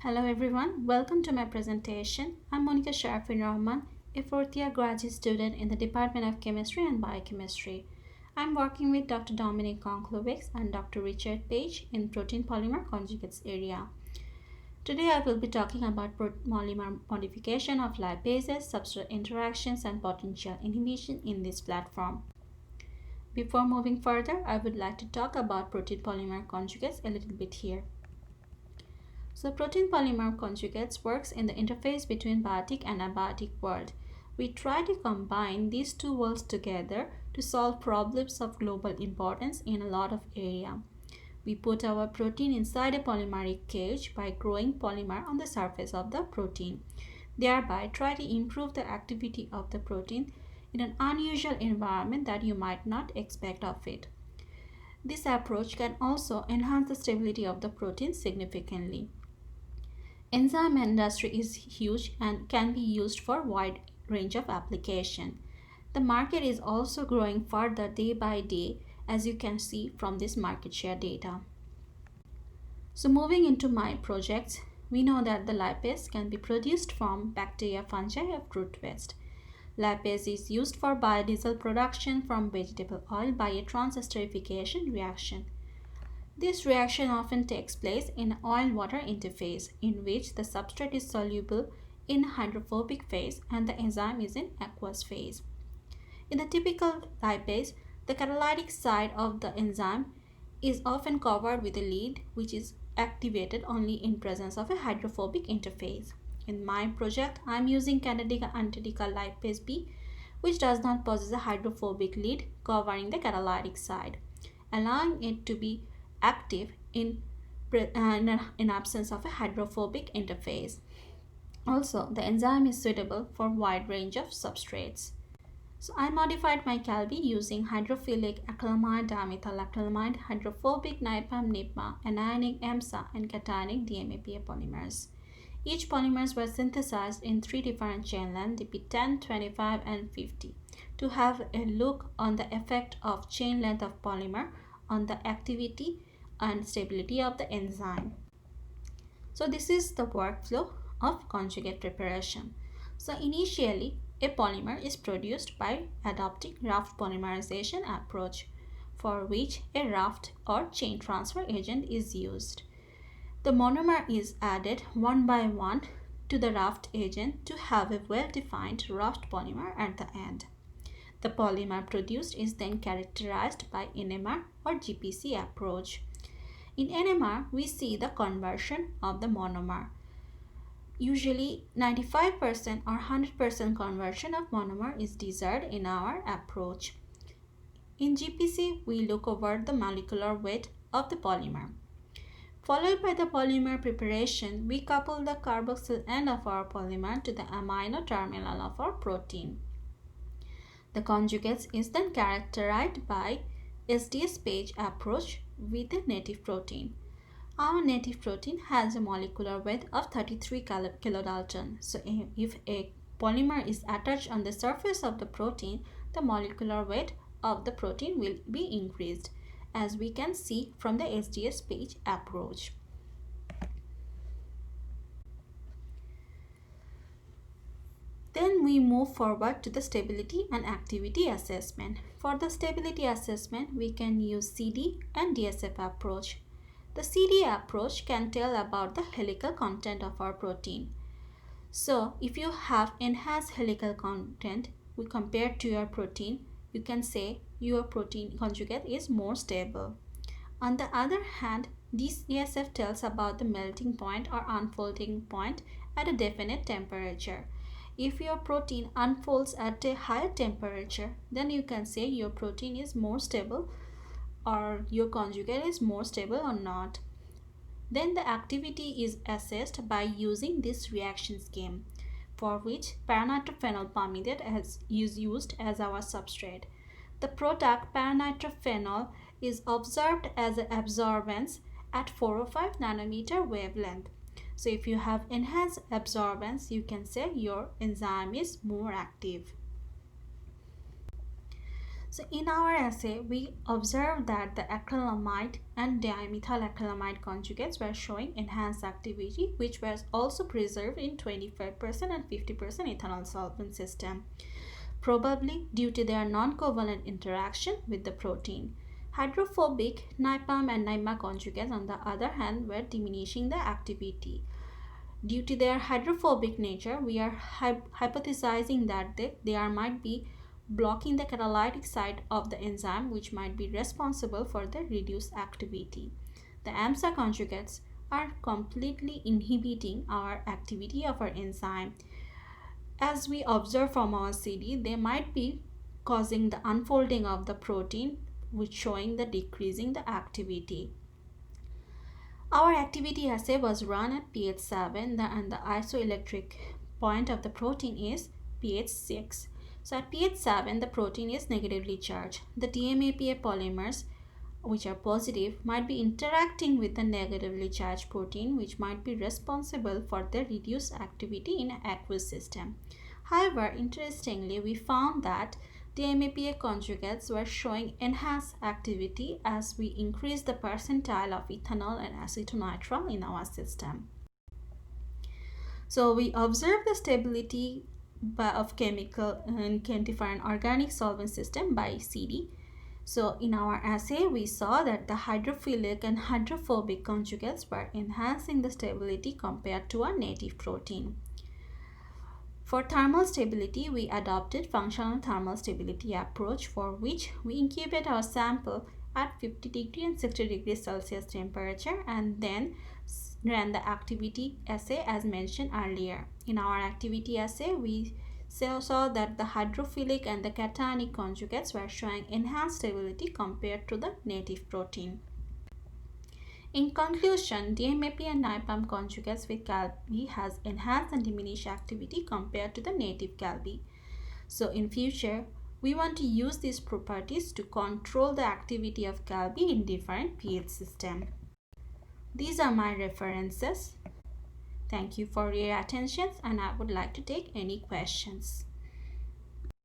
Hello everyone, welcome to my presentation. I'm Monica Rahman, a fourth-year graduate student in the Department of Chemistry and Biochemistry. I'm working with Dr. Dominik Konkolewicz and Dr. Richard Page in protein polymer conjugates area. Today I will be talking about polymer modification of lipases, substrate interactions, and potential inhibition in this platform. Before moving further, I would like to talk about protein polymer conjugates a little bit here. So protein polymer conjugates works in the interface between biotic and abiotic world. We try to combine these two worlds together to solve problems of global importance in a lot of area. We put our protein inside a polymeric cage by growing polymer on the surface of the protein. Thereby try to improve the activity of the protein in an unusual environment that you might not expect of it. This approach can also enhance the stability of the protein significantly. Enzyme industry is huge and can be used for a wide range of application. The market is also growing further day by day, as you can see from this market share data. So moving into my projects, we know that the lipase can be produced from bacteria, fungi, or fruit waste. Lipase is used for biodiesel production from vegetable oil by a transesterification reaction. This reaction often takes place in oil-water interface, in which the substrate is soluble in hydrophobic phase and the enzyme is in aqueous phase. In the typical lipase, the catalytic side of the enzyme is often covered with a lead, which is activated only in presence of a hydrophobic interface. In my project, I am using Canadica Antitica lipase B, which does not possess a hydrophobic lead covering the catalytic side, allowing it to be active in absence of a hydrophobic interface. Also, the enzyme is suitable for a wide range of substrates. So I modified my Calbi using hydrophilic acrylamide dimethylacrylamide, hydrophobic NiPAM-NIPMA, anionic EMSA, and cationic DMAPA polymers. Each polymers were synthesized in three different chain lengths, DP10, 25, and 50, to have a look on the effect of chain length of polymer on the activity and stability of the enzyme. So this is the workflow of conjugate preparation. So initially, a polymer is produced by adopting raft polymerization approach, for which a raft or chain transfer agent is used. The monomer is added one by one to the raft agent to have a well-defined raft polymer at the end. The polymer produced is then characterized by NMR or GPC approach. In NMR, we see the conversion of the monomer. Usually 95% or 100% conversion of monomer is desired in our approach. In GPC, we look over the molecular weight of the polymer. Followed by the polymer preparation, we couple the carboxyl end of our polymer to the amino terminal of our protein. The conjugates is then characterized by SDS page approach with a native protein. Our native protein has a molecular weight of 33 kilodalton. So if a polymer is attached on the surface of the protein, the molecular weight of the protein will be increased, as we can see from the SDS page approach. Then we move forward to the stability and activity assessment. For the stability assessment, we can use CD and DSF approach. The CD approach can tell about the helical content of our protein. So, if you have enhanced helical content compared to your protein, you can say your protein conjugate is more stable. On the other hand, DSF tells about the melting point or unfolding point at a definite temperature. If your protein unfolds at a higher temperature, then you can say your protein is more stable or your conjugate is more stable or not. Then the activity is assessed by using this reaction scheme, for which paranitrophenol palmitate is used as our substrate. The product paranitrophenol is observed as an absorbance at 405 nanometer wavelength. So if you have enhanced absorbance, you can say your enzyme is more active. So in our assay, we observed that the acrylamide and dimethyl acrylamide conjugates were showing enhanced activity, which was also preserved in 25% and 50% ethanol solvent system, probably due to their non-covalent interaction with the protein. Hydrophobic NIPAM and NIMA conjugates, on the other hand, were diminishing the activity. Due to their hydrophobic nature, we are hypothesizing that they might be blocking the catalytic site of the enzyme, which might be responsible for the reduced activity. The AMSA conjugates are completely inhibiting our activity of our enzyme. As we observe from our CD, they might be causing the unfolding of the protein, which showing the decreasing the activity. Our activity assay was run at pH 7 and the isoelectric point of the protein is pH 6. So at pH 7, the protein is negatively charged. The DMAPA polymers, which are positive, might be interacting with the negatively charged protein, which might be responsible for the reduced activity in aqueous system. However, interestingly, we found that DMAPA conjugates were showing enhanced activity as we increased the percentile of ethanol and acetonitrile in our system. So we observed the stability of chemical and different organic solvent system by CD. So in our assay, we saw that the hydrophilic and hydrophobic conjugates were enhancing the stability compared to our native protein. For thermal stability, we adopted functional thermal stability approach, for which we incubate our sample at 50 degree and 60 degrees Celsius temperature and then ran the activity assay as mentioned earlier. In our activity assay, we saw that the hydrophilic and the cationic conjugates were showing enhanced stability compared to the native protein. In conclusion, DMAP and NIPAM conjugates with CalB has enhanced and diminished activity compared to the native CalB. So in future, we want to use these properties to control the activity of CalB in different pH systems. These are my references. Thank you for your attention, and I would like to take any questions.